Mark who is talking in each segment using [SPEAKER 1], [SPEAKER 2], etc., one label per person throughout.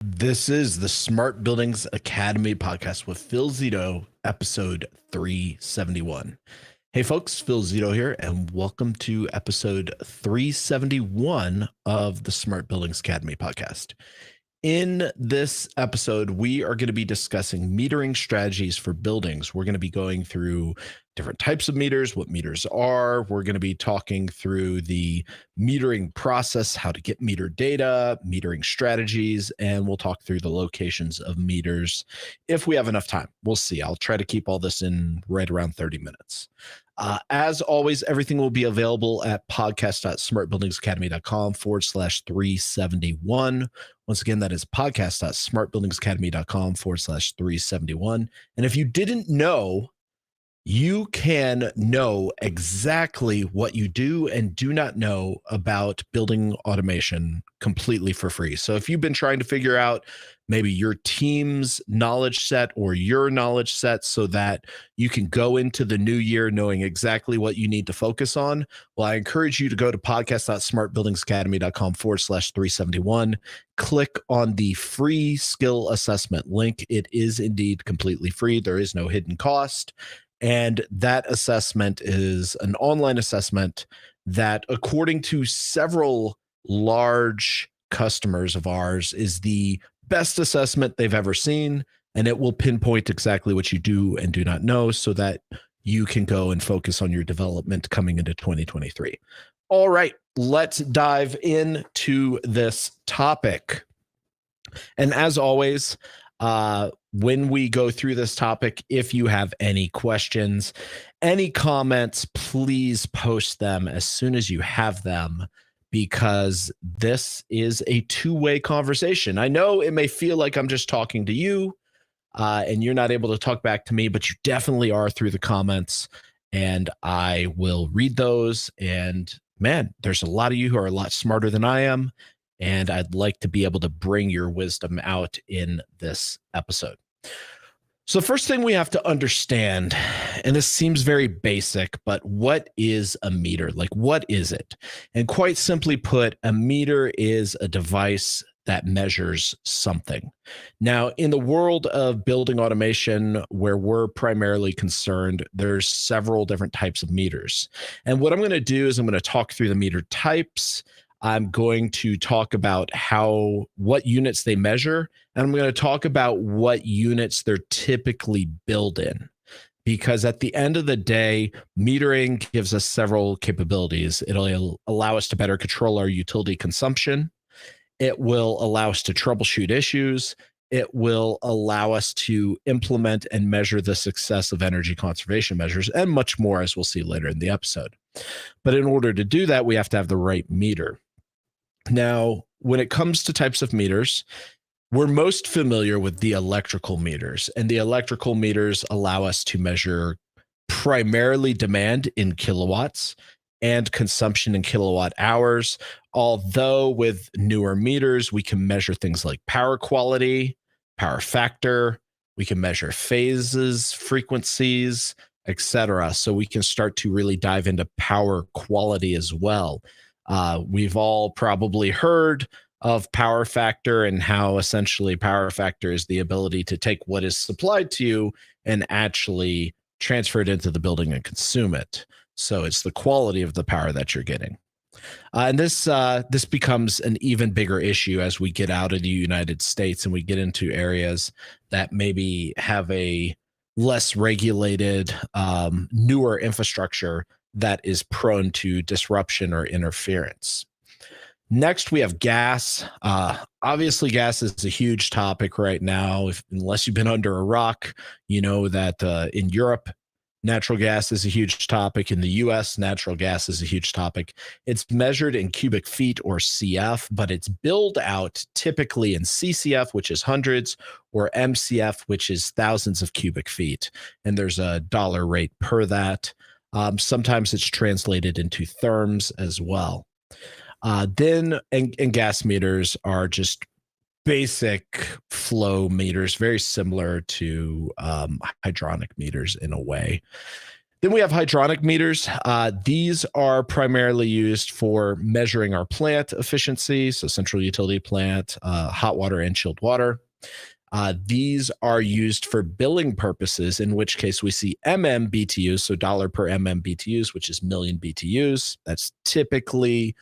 [SPEAKER 1] This is the Smart Buildings Academy podcast with Phil Zito, episode 371. Hey folks, Phil Zito here, and welcome to episode 371 of the Smart Buildings Academy podcast. In this episode, we are going to be discussing metering strategies for buildings. We're going to be going through different types of meters, what meters are. We're going to be talking through the metering process, how to get meter data, metering strategies, and we'll talk through the locations of meters if we have enough time. We'll see. I'll try to keep all this in right around 30 minutes. As always, everything will be available at podcast.smartbuildingsacademy.com/371. Once again, that is podcast.smartbuildingsacademy.com/371. And if you didn't know, you can know exactly what you do and do not know about building automation completely for free. So if you've been trying to figure out maybe your team's knowledge set or your knowledge set so that you can go into the new year knowing exactly what you need to focus on, well, I encourage you to go to podcast.smartbuildingsacademy.com/371. Click on the free skill assessment link. It is indeed completely free. There is no hidden cost. And that assessment is an online assessment that, according to several large customers of ours, is the best assessment they've ever seen. And it will pinpoint exactly what you do and do not know so that you can go and focus on your development coming into 2023. All right, let's dive into this topic. And as always, when we go through this topic, if you have any questions, any comments, please post them as soon as you have them, because this is a two-way conversation. I know it may feel like I'm just talking to you and you're not able to talk back to me, but you definitely are through the comments, and I will read those. And man, there's a lot of you who are a lot smarter than I am, and I'd like to be able to bring your wisdom out in this episode. So the first thing we have to understand, and this seems very basic, but what is a meter? Like, what is it? And quite simply put, a meter is a device that measures something. Now, in the world of building automation, where we're primarily concerned, there's several different types of meters. And what I'm going to do is I'm going to talk through the meter types. I'm going to talk about what units they measure, and I'm going to talk about what units they're typically built in. Because at the end of the day, metering gives us several capabilities. It'll allow us to better control our utility consumption. It will allow us to troubleshoot issues. It will allow us to implement and measure the success of energy conservation measures, and much more, as we'll see later in the episode. But in order to do that, we have to have the right meter. Now, when it comes to types of meters, we're most familiar with the electrical meters, and the electrical meters allow us to measure primarily demand in kilowatts and consumption in kilowatt hours. Although with newer meters, we can measure things like power quality, power factor, we can measure phases, frequencies, etc. So we can start to really dive into power quality as well. We've all probably heard of power factor and how essentially power factor is the ability to take what is supplied to you and actually transfer it into the building and consume it. So it's the quality of the power that you're getting. And this becomes an even bigger issue as we get out of the United States and we get into areas that maybe have a less regulated, newer infrastructure that is prone to disruption or interference. Next, we have gas. Obviously, gas is a huge topic right now. Unless you've been under a rock, you know that in Europe, natural gas is a huge topic. In the US, natural gas is a huge topic. It's measured in cubic feet or CF, but it's billed out typically in CCF, which is hundreds, or MCF, which is thousands of cubic feet. And there's a dollar rate per that. Sometimes it's translated into therms as well. Then gas meters are just basic flow meters, very similar to hydronic meters in a way. Then we have hydronic meters. These are primarily used for measuring our plant efficiency, so central utility plant, hot water and chilled water. These are used for billing purposes, in which case we see BTUs, so dollar per BTUs, which is million BTUs. That's typically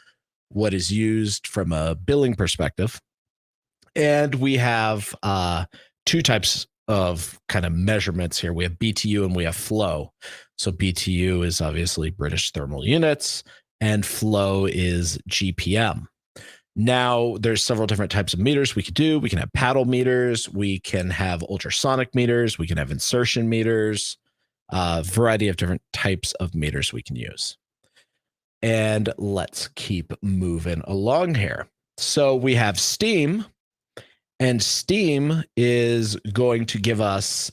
[SPEAKER 1] what is used from a billing perspective. And we have two types of kind of measurements here. We have BTU and we have flow. So BTU is obviously British thermal units, and flow is GPM. Now, there's several different types of meters we could do. We can have paddle meters. We can have ultrasonic meters. We can have insertion meters. A variety of different types of meters we can use. And let's keep moving along here. So we have steam, and steam is going to give us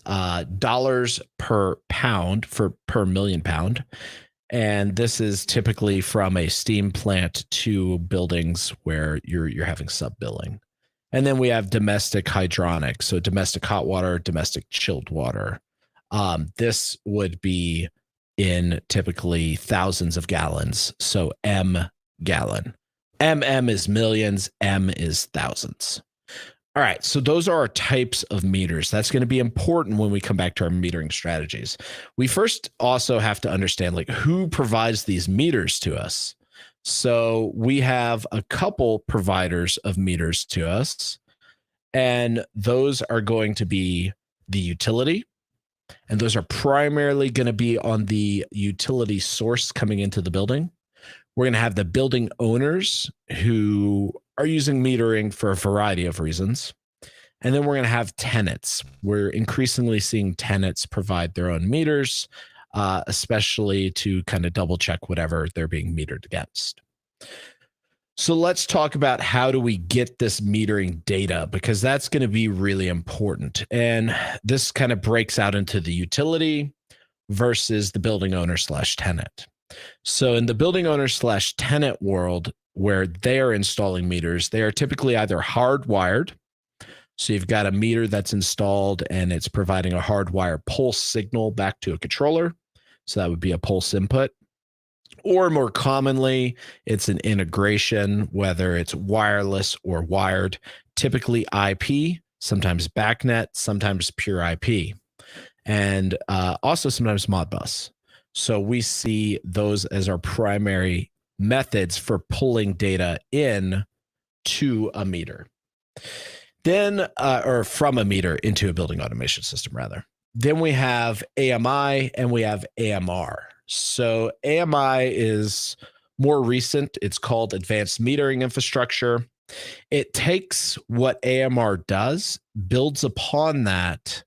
[SPEAKER 1] dollars per pound per million pound. And this is typically from a steam plant to buildings where you're having sub-billing. And then we have domestic hydronic, so domestic hot water, domestic chilled water. This would be in typically thousands of gallons, so M gallon. is millions, M is thousands. All right, so those are our types of meters. That's going to be important when we come back to our metering strategies. We first also have to understand like who provides these meters to us. So we have a couple providers of meters to us, and those are going to be the utility, and those are primarily going to be on the utility source coming into the building. We're going to have the building owners who are using metering for a variety of reasons. And then we're going to have tenants. We're increasingly seeing tenants provide their own meters, especially to kind of double check whatever they're being metered against. So let's talk about how do we get this metering data, because that's going to be really important. And this kind of breaks out into the utility versus the building owner / tenant. So in the building owner / tenant world, where they are installing meters, they are typically either hardwired. So you've got a meter that's installed and it's providing a hardwire pulse signal back to a controller. So that would be a pulse input. Or more commonly, it's an integration, whether it's wireless or wired, typically IP, sometimes BACnet, sometimes pure IP, and also sometimes Modbus. So we see those as our primary methods for pulling data in to a meter. Then, or from a meter into a building automation system, rather. Then we have AMI and we have AMR. So AMI is more recent. It's called Advanced Metering Infrastructure. It takes what AMR does, builds upon that,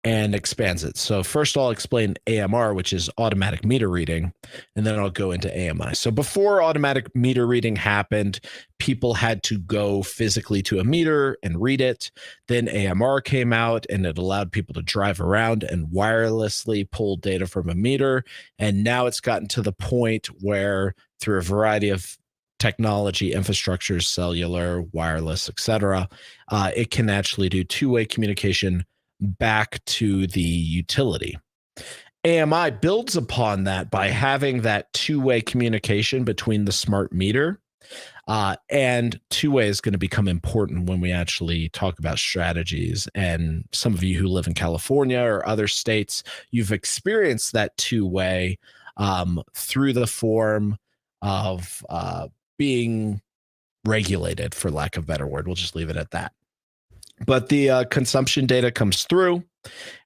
[SPEAKER 1] and expands it. So first I'll explain AMR, which is automatic meter reading, and then I'll go into AMI. So before automatic meter reading happened, people had to go physically to a meter and read it. Then AMR came out and it allowed people to drive around and wirelessly pull data from a meter. And now it's gotten to the point where through a variety of technology, infrastructure, cellular, wireless, etc., it can actually do two-way communication back to the utility. AMI builds upon that by having that two-way communication between the smart meter, and two-way is going to become important when we actually talk about strategies. And some of you who live in California or other states, you've experienced that two-way through the form of being regulated, for lack of a better word. We'll just leave it at that. But the consumption data comes through,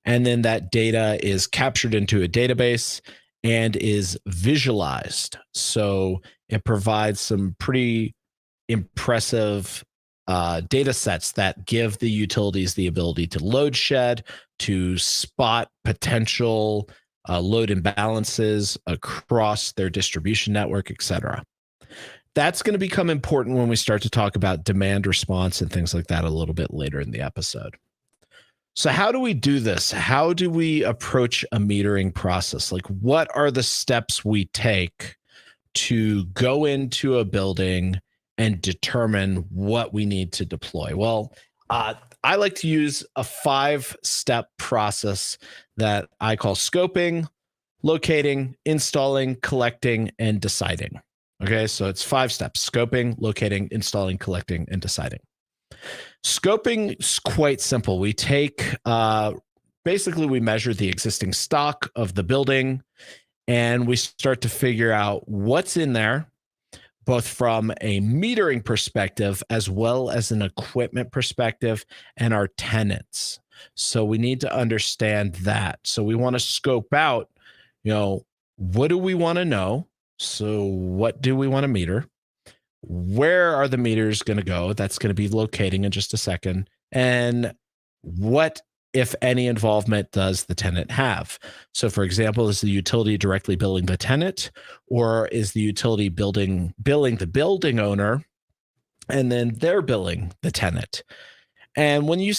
[SPEAKER 1] and then that data is captured into a database and is visualized. So it provides some pretty impressive data sets that give the utilities the ability to load shed, to spot potential load imbalances across their distribution network, et cetera. That's going to become important when we start to talk about demand response and things like that a little bit later in the episode. So how do we do this? How do we approach a metering process? Like, what are the steps we take to go into a building and determine what we need to deploy? Well, I like to use a 5-step process that I call scoping, locating, installing, collecting, and deciding. Okay, so it's 5 steps: scoping, locating, installing, collecting, and deciding. Scoping is quite simple. We take, basically, we measure the existing stock of the building and we start to figure out what's in there, both from a metering perspective as well as an equipment perspective and our tenants. So we need to understand that. So we want to scope out, what do we want to know? So what do we want to meter? Where are the meters going to go? That's going to be locating in just a second. And what, if any, involvement does the tenant have? So, for example, is the utility directly billing the tenant, or is the utility billing the building owner, and then they're billing the tenant? And when you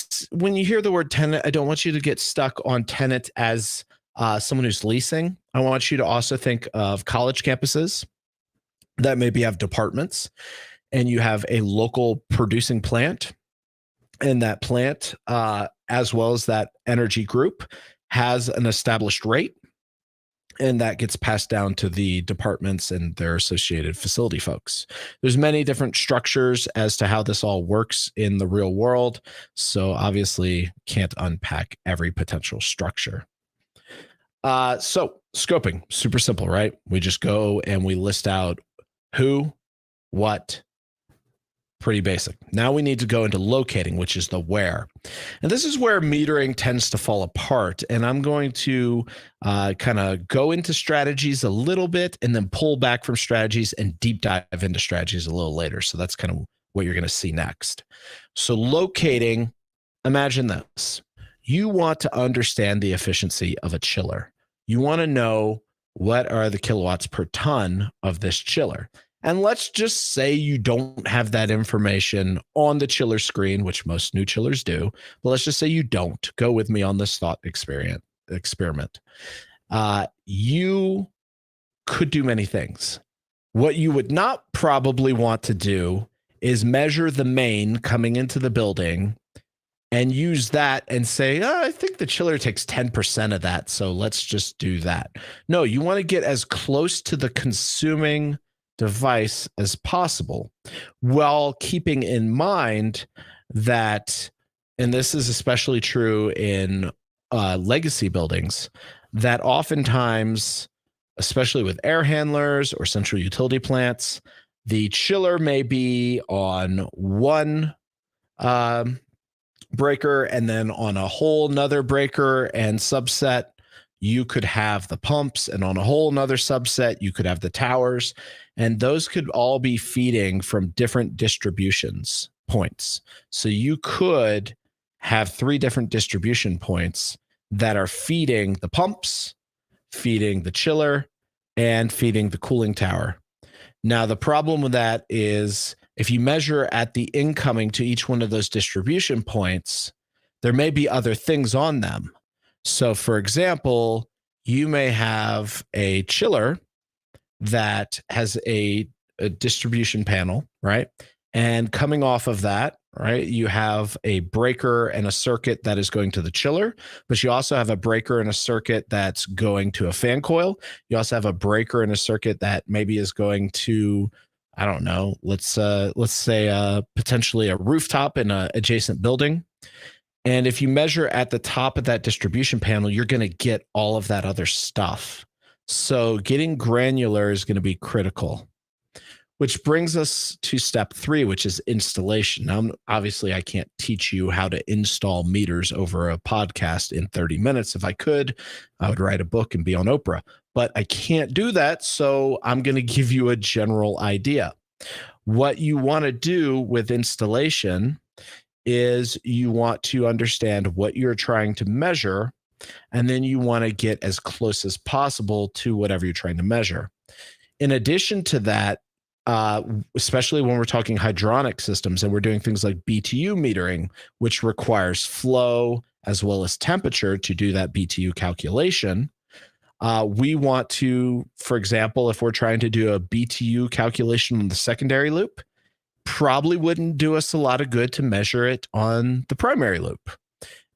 [SPEAKER 1] hear the word tenant, I don't want you to get stuck on tenant as someone who's leasing. I want you to also think of college campuses that maybe have departments, and you have a local producing plant, and that plant, as well as that energy group, has an established rate, and that gets passed down to the departments and their associated facility folks. There's many different structures as to how this all works in the real world, so obviously can't unpack every potential structure. So scoping, super simple, right? We just go and we list out who, what, pretty basic. Now we need to go into locating, which is the where. And this is where metering tends to fall apart. And I'm going to kind of go into strategies a little bit and then pull back from strategies and deep dive into strategies a little later. So that's kind of what you're going to see next. So locating, imagine this. You want to understand the efficiency of a chiller. You want to know what are the kilowatts per ton of this chiller. And let's just say you don't have that information on the chiller screen, which most new chillers do. But let's just say you don't. Go with me on this thought experiment. You could do many things. What you would not probably want to do is measure the main coming into the building and use that and say, I think the chiller takes 10% of that, so let's just do that. No, you want to get as close to the consuming device as possible, while keeping in mind that, and this is especially true in legacy buildings, that oftentimes, especially with air handlers or central utility plants, the chiller may be on one breaker, and then on a whole nother breaker and subset, you could have the pumps, and on a whole nother subset, you could have the towers, and those could all be feeding from different distributions points. So you could have 3 different distribution points that are feeding the pumps, feeding the chiller, and feeding the cooling tower. Now, the problem with that is if you measure at the incoming to each one of those distribution points, there may be other things on them. So, for example, you may have a chiller that has a distribution panel, right? And coming off of that, right, you have a breaker and a circuit that is going to the chiller, but you also have a breaker and a circuit that's going to a fan coil. You also have a breaker and a circuit that maybe is going to, I don't know, let's say potentially a rooftop in an adjacent building. And if you measure at the top of that distribution panel, you're going to get all of that other stuff. So getting granular is going to be critical, which brings us to step 3, which is installation. Now, obviously, I can't teach you how to install meters over a podcast in 30 minutes. If I could, I would write a book and be on Oprah, but I can't do that. So I'm going to give you a general idea. What you want to do with installation is you want to understand what you're trying to measure, and then you want to get as close as possible to whatever you're trying to measure. In addition to that, especially when we're talking hydronic systems and we're doing things like BTU metering, which requires flow as well as temperature to do that BTU calculation, we want to, for example, if we're trying to do a BTU calculation on the secondary loop, probably wouldn't do us a lot of good to measure it on the primary loop.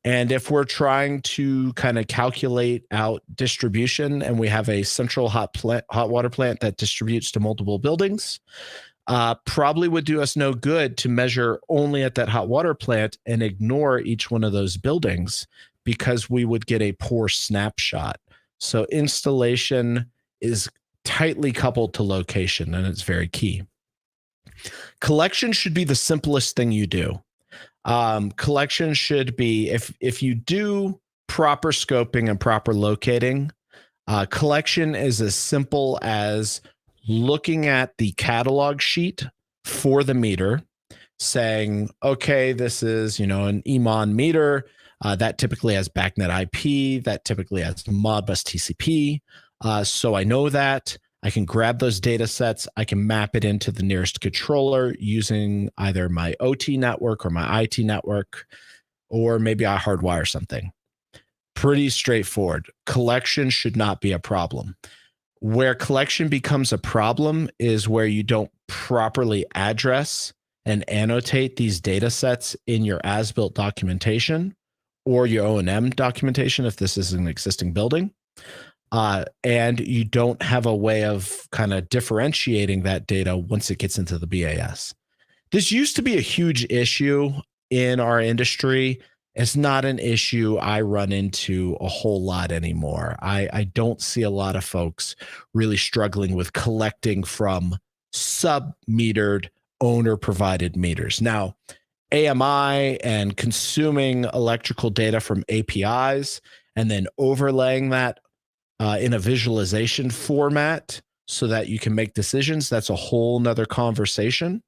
[SPEAKER 1] And if we're trying to kind of calculate out distribution and we have a central hot water plant that distributes to multiple buildings, probably would do us no good to measure only at that hot water plant and ignore each one of those buildings, because we would get a poor snapshot. So installation is tightly coupled to location, and it's very key. Collection should be the simplest thing you do. Collection should be, if you do proper scoping and proper locating, collection is as simple as looking at the catalog sheet for the meter, saying, okay, this is, an EMON meter that typically has BACnet IP, that typically has Modbus TCP. So I know that I can grab those data sets. I can map it into the nearest controller using either my OT network or my IT network, or maybe I hardwire something. Pretty straightforward. Collection should not be a problem. Where collection becomes a problem is where you don't properly address and annotate these data sets in your as-built documentation or your O&M documentation if this is an existing building. And you don't have a way of kind of differentiating that data once it gets into the BAS. This used to be a huge issue in our industry. It's not an issue I run into a whole lot anymore. I don't see a lot of folks really struggling with collecting from sub-metered owner-provided meters. Now, AMI and consuming electrical data from APIs and then overlaying that in a visualization format so that you can make decisions, that's a whole nother conversation.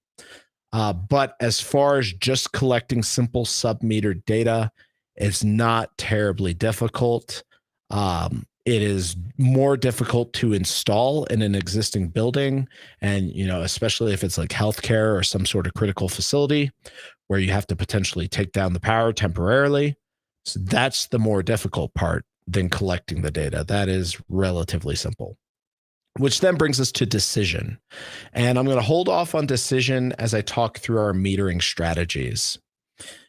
[SPEAKER 1] But as far as just collecting simple sub-metered data, it's not terribly difficult. It is more difficult to install in an existing building. And, especially if it's like healthcare or some sort of critical facility where you have to potentially take down the power temporarily. So that's the more difficult part than collecting the data. That is relatively simple. Which then brings us to decision. And I'm going to hold off on decision as I talk through our metering strategies.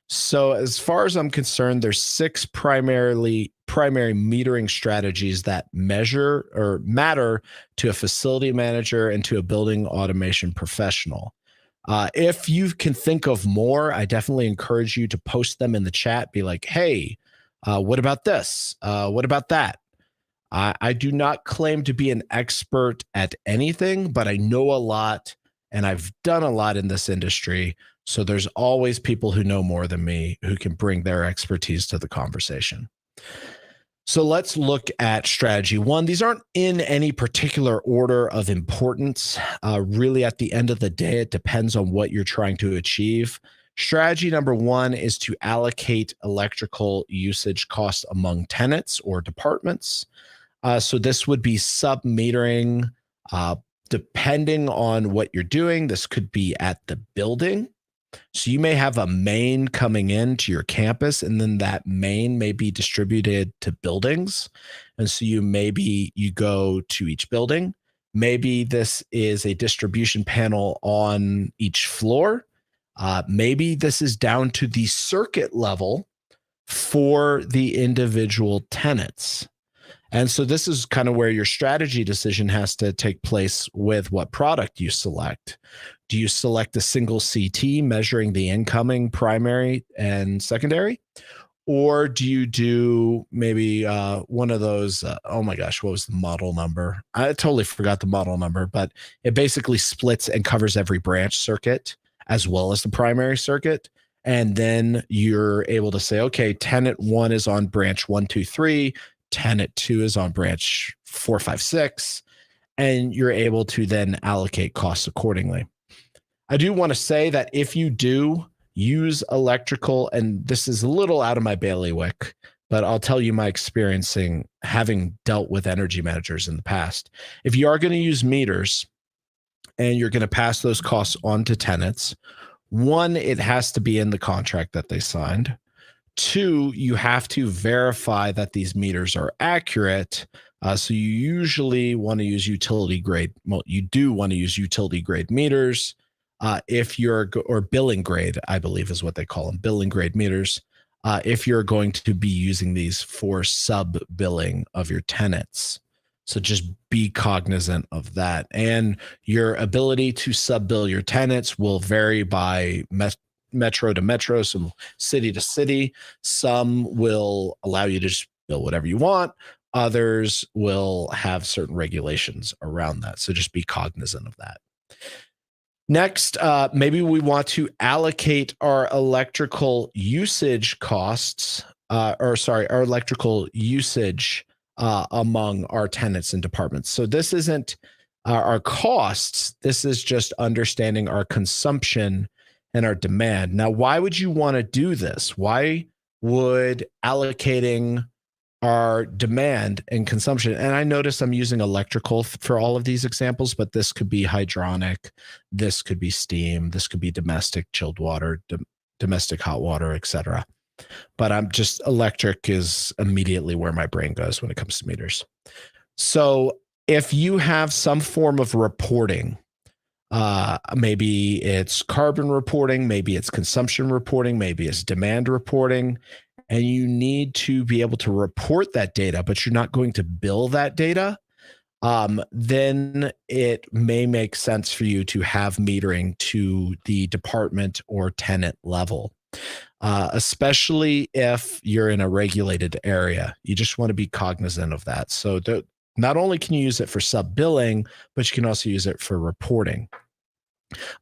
[SPEAKER 1] So as far as I'm concerned, there's 6 primary metering strategies that measure or matter to a facility manager and to a building automation professional. If you can think of more, I definitely encourage you to post them in the chat. Be like, hey, what about this? What about that? I do not claim to be an expert at anything, but I know a lot and I've done a lot in this industry. So there's always people who know more than me who can bring their expertise to the conversation. So let's look at strategy 1. These aren't in any particular order of importance. Really, at the end of the day, it depends on what you're trying to achieve. Strategy number 1 is to allocate electrical usage costs among tenants or departments. So this would be sub-metering, depending on what you're doing. This could be at the building. So you may have a main coming into your campus, and then that main may be distributed to buildings. And so you go to each building. Maybe this is a distribution panel on each floor. Maybe this is down to the circuit level for the individual tenants. And so this is kind of where your strategy decision has to take place with what product you select. Do you select a single CT measuring the incoming primary and secondary? Or do you do maybe one of those, oh my gosh, what was the model number? I totally forgot the model number, but it basically splits and covers every branch circuit as well as the primary circuit. And then you're able to say, okay, tenant 1 is on branch 1, 2, 3. Tenant 2 is on branch 4, 5, 6, and you're able to then allocate costs accordingly. I do want to say that if you do use electrical, and this is a little out of my bailiwick, but I'll tell you my experience having dealt with energy managers in the past. If you are going to use meters and you're going to pass those costs on to tenants, 1, it has to be in the contract that they signed. 2, you have to verify that these meters are accurate. So you usually want to use utility grade. Well, you do want to use utility grade meters. Or billing grade, I believe is what they call them, billing grade meters. if you're going to be using these for sub billing of your tenants. So just be cognizant of that. And your ability to sub bill your tenants will vary by metro to metro, some city to city. Some will allow you to just bill whatever you want. Others will have certain regulations around that. So just be cognizant of that. Next, maybe we want to allocate our electrical usage costs, our electrical usage among our tenants and departments. So this isn't our costs. This is just understanding our consumption and our demand. Now, why would you want to do this? Why would allocating our demand and consumption, and I notice I'm using electrical for all of these examples, but this could be hydronic, this could be steam, this could be domestic chilled water, domestic hot water, etc. But I'm just, electric is immediately where my brain goes when it comes to meters. So if you have some form of reporting, maybe it's carbon reporting, maybe it's consumption reporting, maybe it's demand reporting, and you need to be able to report that data, but you're not going to bill that data, then it may make sense for you to have metering to the department or tenant level, especially if you're in a regulated area. You just want to be cognizant of that. So not only can you use it for sub-billing, but you can also use it for reporting.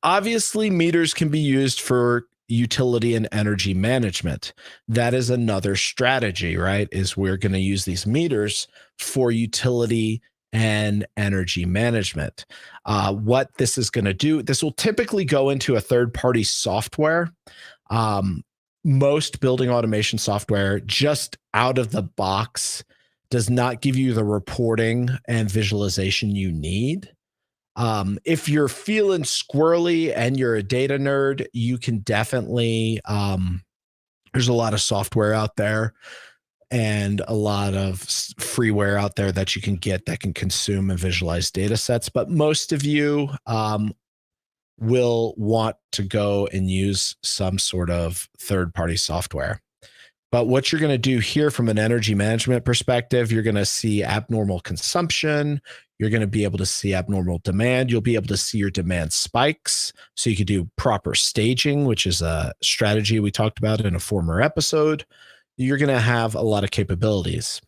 [SPEAKER 1] Obviously, meters can be used for utility and energy management. That is another strategy, right? Is we're going to use these meters for utility and energy management. What this is going to do, this will typically go into a third-party software. Most building automation software just out of the box does not give you the reporting and visualization you need. If you're feeling squirrely and you're a data nerd, you can definitely, there's a lot of software out there and a lot of freeware out there that you can get that can consume and visualize data sets. But most of you will want to go and use some sort of third-party software. But what you're going to do here from an energy management perspective, you're going to see abnormal consumption. You're going to be able to see abnormal demand. You'll be able to see your demand spikes. So you could do proper staging, which is a strategy we talked about in a former episode. You're going to have a lot of capabilities.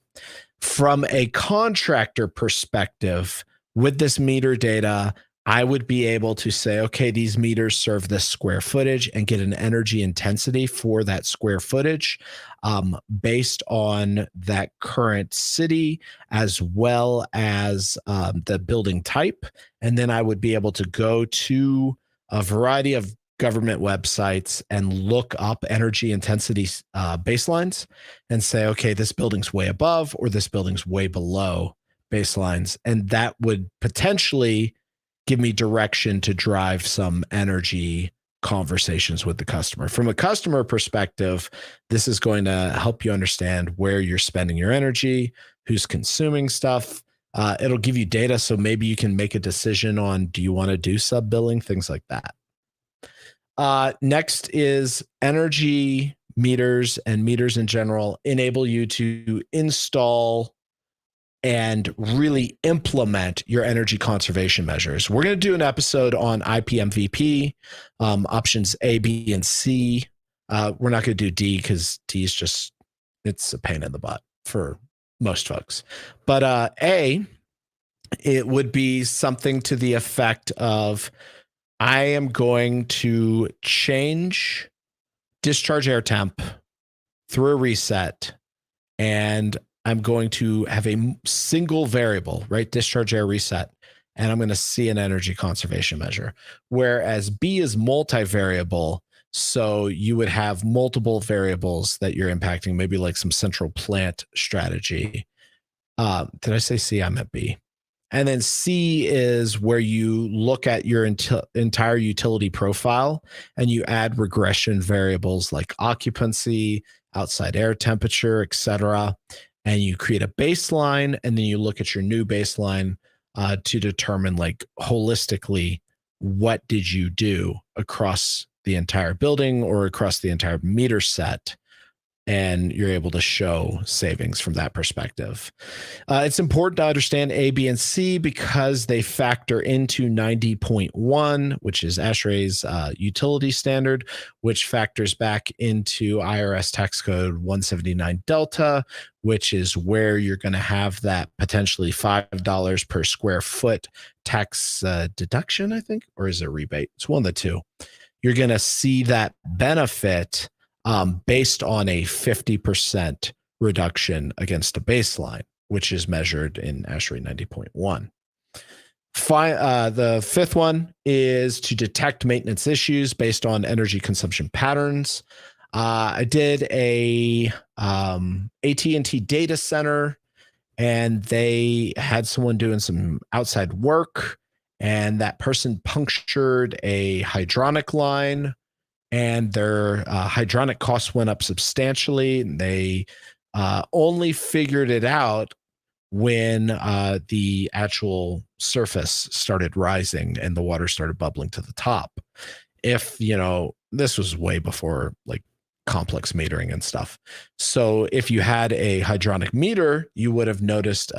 [SPEAKER 1] From a contractor perspective, with this meter data, I would be able to say, okay, these meters serve this square footage and get an energy intensity for that square footage based on that current city as well as the building type. And then I would be able to go to a variety of government websites and look up energy intensity baselines and say, okay, this building's way above or this building's way below baselines. And that would potentially give me direction to drive some energy conversations with the customer. From a customer perspective, this is going to help you understand where you're spending your energy, who's consuming stuff. It'll give you data, so maybe you can make a decision on, do you want to do sub-billing, things like that. Next is energy meters, and meters in general enable you to install and really implement your energy conservation measures. We're going to do an episode on IPMVP, options A, B, and C. We're not going to do D because D is just, it's a pain in the butt for most folks. But A, it would be something to the effect of, I am going to change discharge air temp through a reset, and I'm going to have a single variable, right? Discharge air reset, and I'm going to see an energy conservation measure. Whereas B is multivariable, so you would have multiple variables that you're impacting, maybe like some central plant strategy. Did I say C? I meant B. And then C is where you look at your entire utility profile and you add regression variables like occupancy, outside air temperature, et cetera. And you create a baseline, and then you look at your new baseline to determine, like, holistically, what did you do across the entire building or across the entire meter set and you're able to show savings from that perspective. It's important to understand A, B, and C because they factor into 90.1, which is ASHRAE's utility standard, which factors back into IRS tax code 179 Delta, which is where you're going to have that potentially $5 per square foot tax deduction, I think, or is it a rebate? It's one of the two. You're going to see that benefit based on a 50% reduction against a baseline, which is measured in ASHRAE 90.1. The fifth one is to detect maintenance issues based on energy consumption patterns. I did a AT&T data center, and they had someone doing some outside work, and that person punctured a hydronic line, and their hydronic costs went up substantially. And they only figured it out when the actual surface started rising and the water started bubbling to the top. If, this was way before like complex metering and stuff. So if you had a hydronic meter, you would have noticed,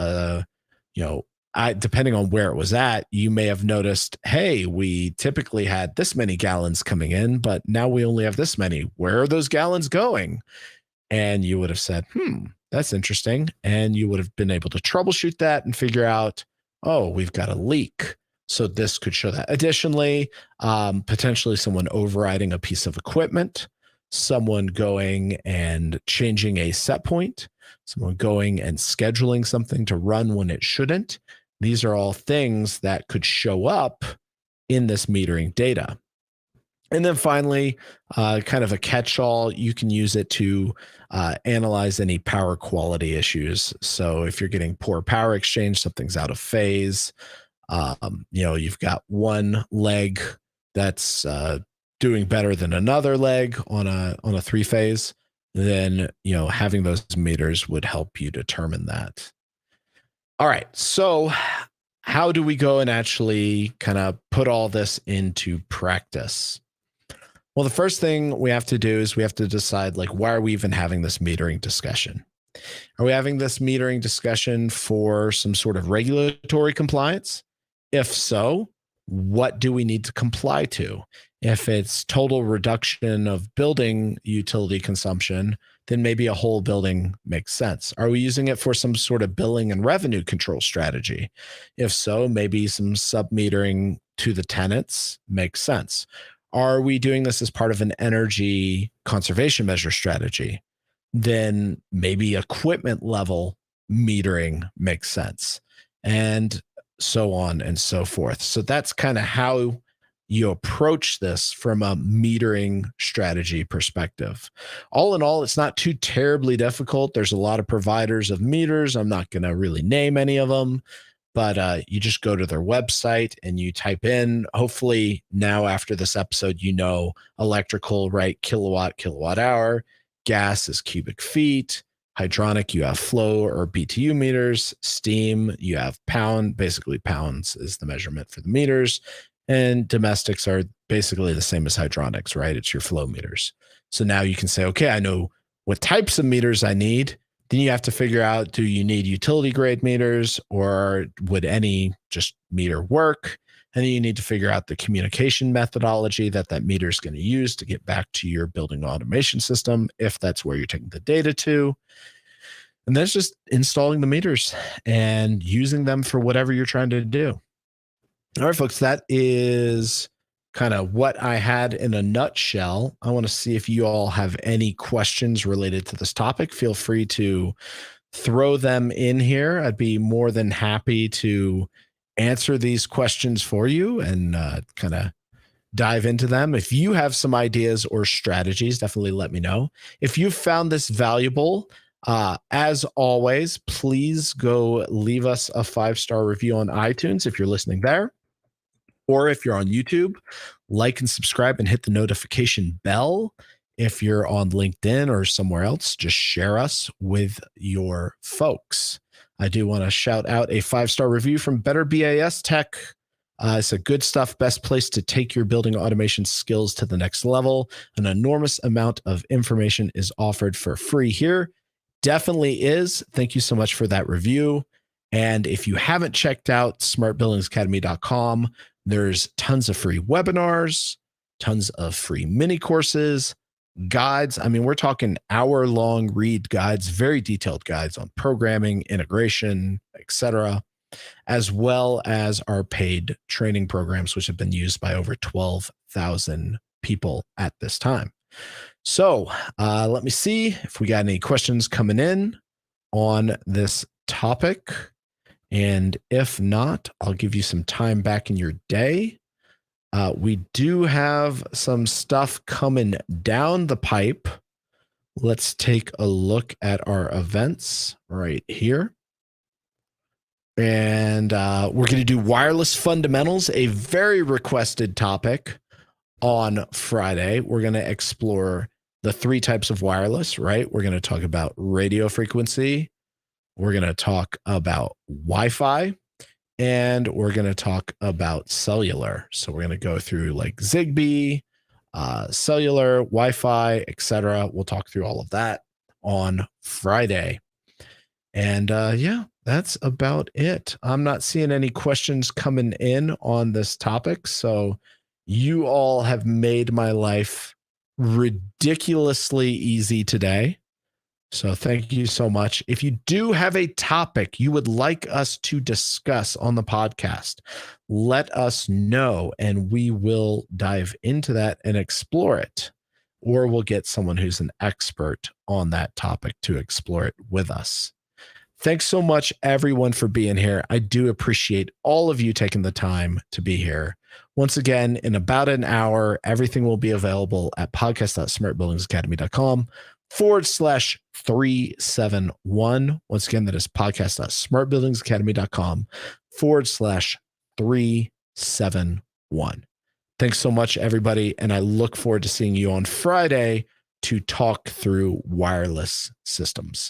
[SPEAKER 1] depending on where it was at, you may have noticed, hey, we typically had this many gallons coming in, but now we only have this many. Where are those gallons going? And you would have said, that's interesting. And you would have been able to troubleshoot that and figure out, oh, we've got a leak. So this could show that. Additionally, potentially someone overriding a piece of equipment, someone going and changing a set point, someone going and scheduling something to run when it shouldn't. These are all things that could show up in this metering data. And then finally, kind of a catch-all, you can use it to analyze any power quality issues. So if you're getting poor power exchange, something's out of phase, you've got one leg that's doing better than another leg on a three-phase, then having those meters would help you determine that. All right, so how do we go and actually kind of put all this into practice? Well, the first thing we have to do is we have to decide, like, why are we even having this metering discussion? Are we having this metering discussion for some sort of regulatory compliance? If so, what do we need to comply to? If it's total reduction of building utility consumption, then maybe a whole building makes sense. Are we using it for some sort of billing and revenue control strategy? If so, maybe some sub-metering to the tenants makes sense. Are we doing this as part of an energy conservation measure strategy? Then maybe equipment level metering makes sense, and so on and so forth. So that's kind of how you approach this from a metering strategy perspective. All in all, it's not too terribly difficult. There's a lot of providers of meters. I'm not going to really name any of them, but you just go to their website and you type in, hopefully now after this episode, electrical, right? Kilowatt hour, gas is cubic feet, hydronic, you have flow or BTU meters, steam, you have pound, basically pounds is the measurement for the meters. And domestics are basically the same as hydronics, right? It's your flow meters. So now you can say, okay, I know what types of meters I need. Then you have to figure out, do you need utility grade meters or would any just meter work? And then you need to figure out the communication methodology that meter is going to use to get back to your building automation system, if that's where you're taking the data to. And then it's just installing the meters and using them for whatever you're trying to do. All right, folks, that is kind of what I had in a nutshell. I want to see if you all have any questions related to this topic. Feel free to throw them in here. I'd be more than happy to answer these questions for you and kind of dive into them. If you have some ideas or strategies, definitely let me know. If you found this valuable, as always, please go leave us a 5-star review on iTunes if you're listening there. Or if you're on YouTube, like and subscribe and hit the notification bell. If you're on LinkedIn or somewhere else, just share us with your folks. I do want to shout out a 5-star review from Better BAS Tech. It's a good stuff, best place to take your building automation skills to the next level. An enormous amount of information is offered for free here. Definitely is. Thank you so much for that review. And if you haven't checked out smartbuildingsacademy.com, there's tons of free webinars, tons of free mini courses, guides. I mean, we're talking hour-long read guides, very detailed guides on programming, integration, etc., as well as our paid training programs, which have been used by over 12,000 people at this time. So let me see if we got any questions coming in on this topic. And if not, I'll give you some time back in your day. We do have some stuff coming down the pipe. Let's take a look at our events right here. And we're going to do wireless fundamentals, a very requested topic on Friday. We're going to explore the 3 types of wireless, right? We're going to talk about radio frequency. We're going to talk about Wi-Fi, and we're going to talk about cellular. So we're going to go through like Zigbee, cellular, Wi-Fi, etc. We'll talk through all of that on Friday. And yeah, that's about it. I'm not seeing any questions coming in on this topic. So you all have made my life ridiculously easy today. So thank you so much. If you do have a topic you would like us to discuss on the podcast, let us know and we will dive into that and explore it. Or we'll get someone who's an expert on that topic to explore it with us. Thanks so much, everyone, for being here. I do appreciate all of you taking the time to be here. Once again, in about an hour, everything will be available at podcast.smartbuildingsacademy.com/371. Once again, that is podcast.smartbuildingsacademy.com/371. Thanks so much, everybody. And I look forward to seeing you on Friday to talk through wireless systems.